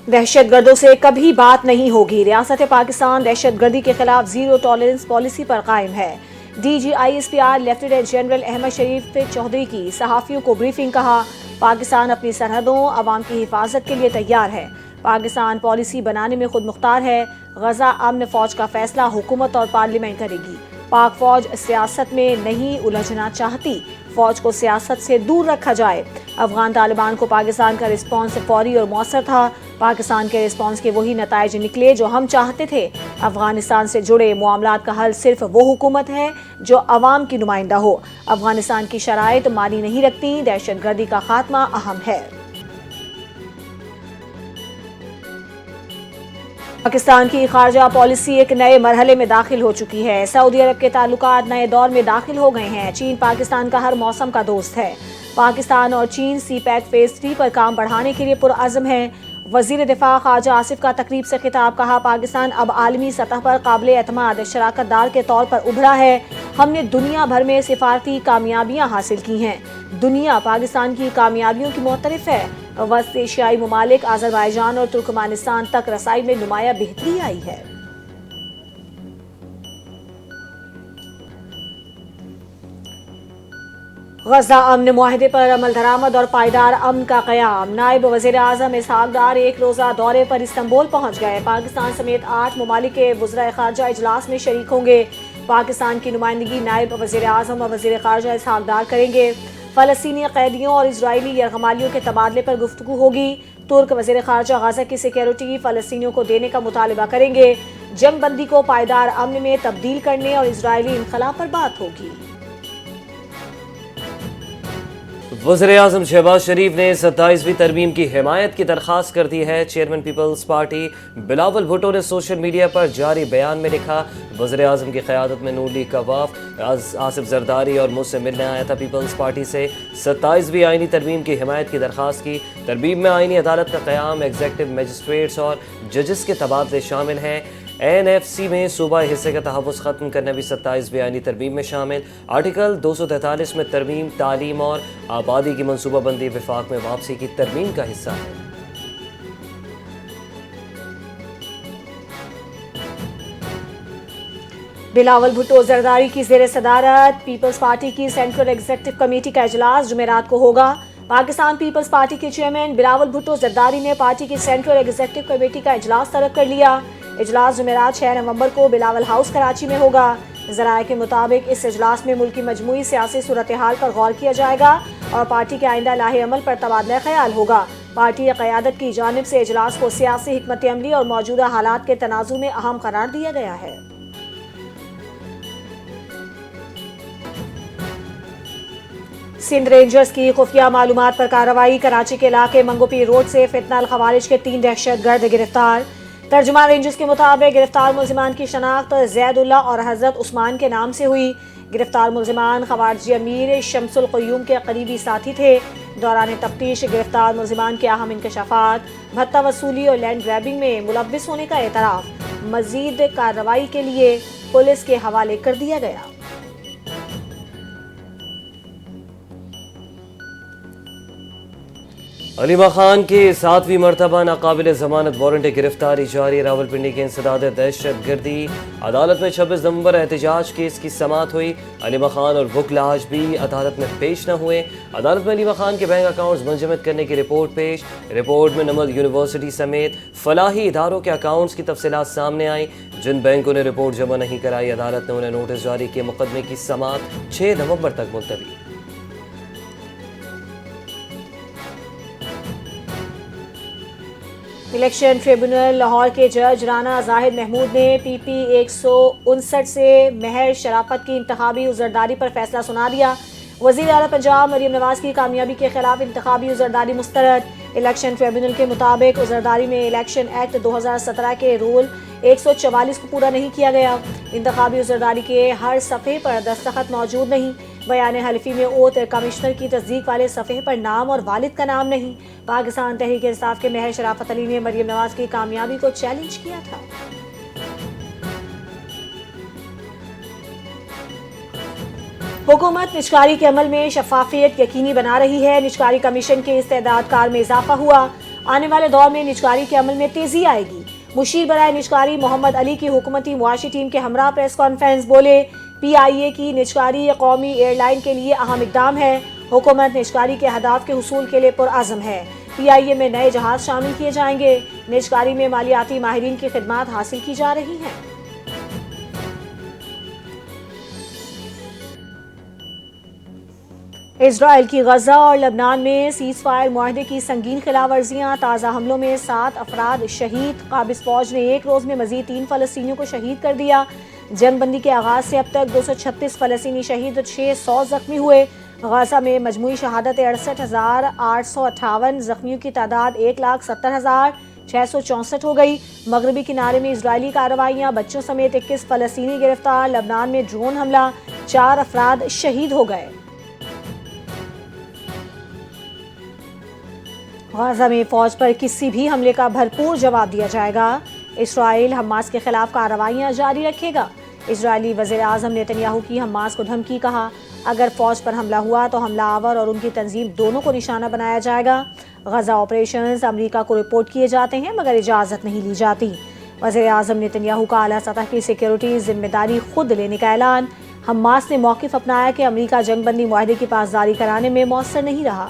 دہشت گردوں سے کبھی بات نہیں ہوگی، ریاست پاکستان دہشت گردی کے خلاف زیرو ٹالرنس پالیسی پر قائم ہے۔ D G I S P R lieutenant general Ahmed Sharif Chaudhry کی صحافیوں کو بریفنگ، کہا پاکستان اپنی سرحدوں عوام کی حفاظت کے لیے تیار ہے، پاکستان پالیسی بنانے میں خود مختار ہے، غزہ امن فوج کا فیصلہ حکومت اور پارلیمنٹ کرے گی، پاک فوج سیاست میں نہیں الجھنا چاہتی، فوج کو سیاست سے دور رکھا جائے۔ افغان طالبان کو پاکستان کا رسپانس فوری اور مؤثر تھا، پاکستان کے رسپانس کے وہی نتائج نکلے جو ہم چاہتے تھے، افغانستان سے جڑے معاملات کا حل صرف وہ حکومت ہے جو عوام کی نمائندہ ہو، افغانستان کی شرائط معنی نہیں رکھتی، دہشت گردی کا خاتمہ اہم ہے۔ پاکستان کی خارجہ پالیسی ایک نئے مرحلے میں داخل ہو چکی ہے، سعودی عرب کے تعلقات نئے دور میں داخل ہو گئے ہیں، چین پاکستان کا ہر موسم کا دوست ہے، پاکستان اور چین سی پیک فیز 3 پر کام بڑھانے کے لیے پرعزم ہیں۔ وزیر دفاع خواجہ آصف کا تقریب سے خطاب، کہا پاکستان اب عالمی سطح پر قابل اعتماد شراکت دار کے طور پر ابھرا ہے، ہم نے دنیا بھر میں سفارتی کامیابیاں حاصل کی ہیں، دنیا پاکستان کی کامیابیوں کی معترف ہے، وسط ایشیائی ممالک آذربائیجان اور ترکمانستان تک رسائی میں نمایاں بہتری آئی ہے۔ غزہ امن معاہدے پر عمل درآمد اور پائیدار امن کا قیام، نائب وزیر اعظم اسحاق ڈار ایک روزہ دورے پر استنبول پہنچ گئے، پاکستان سمیت 8 ممالک کے وزرائے خارجہ اجلاس میں شریک ہوں گے، پاکستان کی نمائندگی نائب وزیر اعظم اور وزیر خارجہ اسحاق ڈار کریں گے، فلسطینی قیدیوں اور اسرائیلی یرغمالیوں کے تبادلے پر گفتگو ہوگی، ترک وزیر خارجہ غزہ کی سیکیورٹی فلسطینیوں کو دینے کا مطالبہ کریں گے، جنگ بندی کو پائیدار امن میں تبدیل کرنے اور اسرائیلی انخلا پر بات ہوگی۔ وزیر اعظم شہباز شریف نے 27ویں ترمیم کی حمایت کی درخواست کر دی ہے، چیئرمین پیپلز پارٹی بلاول بھٹو نے سوشل میڈیا پر جاری بیان میں لکھا، وزیر اعظم کی قیادت میں نون لیگ کا وفد آصف زرداری اور مجھ سے ملنے آیا تھا، پیپلز پارٹی سے 27ویں آئینی ترمیم کی حمایت کی درخواست کی، ترمیم میں آئینی عدالت کا قیام، ایگزیکٹو مجسٹریٹس اور ججز کے تبادلے شامل ہیں، این ایف سی میں صوبائی حصے کا تحفظ ختم کرنا بھی 27ویں آئینی ترمیم میں شامل، آرٹیکل 243 میں ترمیم تعلیم اور آبادی کی منصوبہ بندی وفاق میں واپسی کی ترمیم کا حصہ ہے۔ بلاول بھٹو زرداری کی زیر صدارت پیپلز پارٹی کی سینٹرل ایگزیکٹو کمیٹی کا اجلاس جمعرات کو ہوگا، پاکستان پیپلز پارٹی کے چیئرمین بلاول بھٹو زرداری نے پارٹی کی سینٹرل ایگزیکٹو کمیٹی کا اجلاس طلب کر لیا، اجلاس جمعرات 6 نومبر کو بلاول ہاؤس کراچی میں ہوگا، ذرائع کے مطابق اس اجلاس میں ملک کی مجموعی سیاسی صورتحال پر غور کیا جائے گا اور پارٹی کے آئندہ لاہ عمل پر تبادلہ خیال ہوگا، پارٹی قیادت کی جانب سے اجلاس کو سیاسی حکمت عملی اور موجودہ حالات کے تناظر میں اہم قرار دیا گیا ہے۔ سندھ رینجرز کی خفیہ معلومات پر کارروائی، کراچی کے علاقے منگو پیر روڈ سے فتنہ الخوارج کے 3 دہشت گرد گرفتار، ترجمان رینجرز کے مطابق گرفتار ملزمان کی شناخت زید اللہ اور حضرت عثمان کے نام سے ہوئی، گرفتار ملزمان خوارجی امیر شمس القیوم کے قریبی ساتھی تھے، دوران تفتیش گرفتار ملزمان کے اہم انکشافات، بھتہ وصولی اور لینڈ گریبنگ میں ملوث ہونے کا اعتراف، مزید کارروائی کے لیے پولیس کے حوالے کر دیا گیا۔ علیمہ خان کی 7ویں مرتبہ ناقابل ضمانت وارنٹ گرفتاری جاری، راولپنڈی کے انسداد دہشت گردی، عدالت میں 26 نومبر احتجاج کیس کی سماعت ہوئی، علیمہ خان اور وکلا آج بھی عدالت میں پیش نہ ہوئے، عدالت میں علیمہ خان کے بینک اکاؤنٹس منجمد کرنے کی رپورٹ پیش، رپورٹ میں نمد یونیورسٹی سمیت فلاحی اداروں کے اکاؤنٹس کی تفصیلات سامنے آئیں، جن بینکوں نے رپورٹ جمع نہیں کرائی عدالت نے انہیں نوٹس جاری کیے، مقدمے کی سماعت 6 نومبر تک ملتوی۔ الیکشن ٹریبیونل لاہور کے جج رانا زاہد محمود نے پی پی 159 سے مہر شرافت کی انتخابی عذرداری پر فیصلہ سنا دیا، وزیر اعلیٰ پنجاب مریم نواز کی کامیابی کے خلاف انتخابی عذرداری مسترد، الیکشن ٹریبیونل کے مطابق عذرداری میں الیکشن ایکٹ 2017 کے رول 144 کو پورا نہیں کیا گیا، انتخابی عذرداری کے ہر صفحے پر دستخط موجود نہیں، بیان حلفی میں اوت کمشنر کی تصدیق والے صفحے پر نام اور والد کا نام نہیں، پاکستان تحریک انصاف کے مہر شرافت علی نے مریم نواز کی کامیابی کو چیلنج کیا تھا۔ حکومت نجکاری کے عمل میں شفافیت یقینی بنا رہی ہے، نجکاری کمیشن کے استعداد کار میں اضافہ ہوا، آنے والے دور میں نجکاری کے عمل میں تیزی آئے گی۔ مشیر برائے نجکاری محمد علی کی حکومتی معاشی ٹیم کے ہمراہ پریس کانفرنس بولے، پی آئی اے کی نجکاری قومی ایئر لائن کے لیے اہم اقدام ہے۔ حکومت نجکاری کے اہداف کے حصول کے لیے پرعزم ہے۔ پی آئی اے میں نئے جہاز شامل کیے جائیں گے۔ نجکاری میں مالیاتی ماہرین کی خدمات حاصل کی جا رہی ہیں۔ اسرائیل کی غزہ اور لبنان میں سیز فائر معاہدے کی سنگین خلاف ورزیاں، تازہ حملوں میں 7 افراد شہید۔ قابض فوج نے ایک روز میں مزید 3 فلسطینیوں کو شہید کر دیا۔ جنگ بندی کے آغاز سے اب تک 236 فلسطینی شہید اور 600 زخمی ہوئے۔ غزہ میں مجموعی شہادت 68,858، زخمیوں کی تعداد 1,70,664 ہو گئی۔ مغربی کنارے میں اسرائیلی کارروائیاں، بچوں سمیت 21 فلسطینی گرفتار۔ لبنان میں ڈرون حملہ، 4 افراد شہید ہو گئے۔ غزہ میں فوج پر کسی بھی حملے کا بھرپور جواب دیا جائے گا۔ اسرائیل حماس کے خلاف کارروائیاں جاری رکھے گا۔ اسرائیلی وزیر اعظم نیتن یاہو کی حماس کو دھمکی، کہا اگر فوج پر حملہ ہوا تو حملہ آور اور ان کی تنظیم دونوں کو نشانہ بنایا جائے گا۔ غزہ آپریشنز امریکہ کو رپورٹ کیے جاتے ہیں مگر اجازت نہیں لی جاتی۔ وزیر اعظم نیتن یاہو کا اعلیٰ سطح کی سیکیورٹی ذمہ داری خود لینے کا اعلان۔ حماس نے موقف اپنایا کہ امریکہ جنگ بندی معاہدے کی پاسداری کرانے میں مؤثر نہیں رہا۔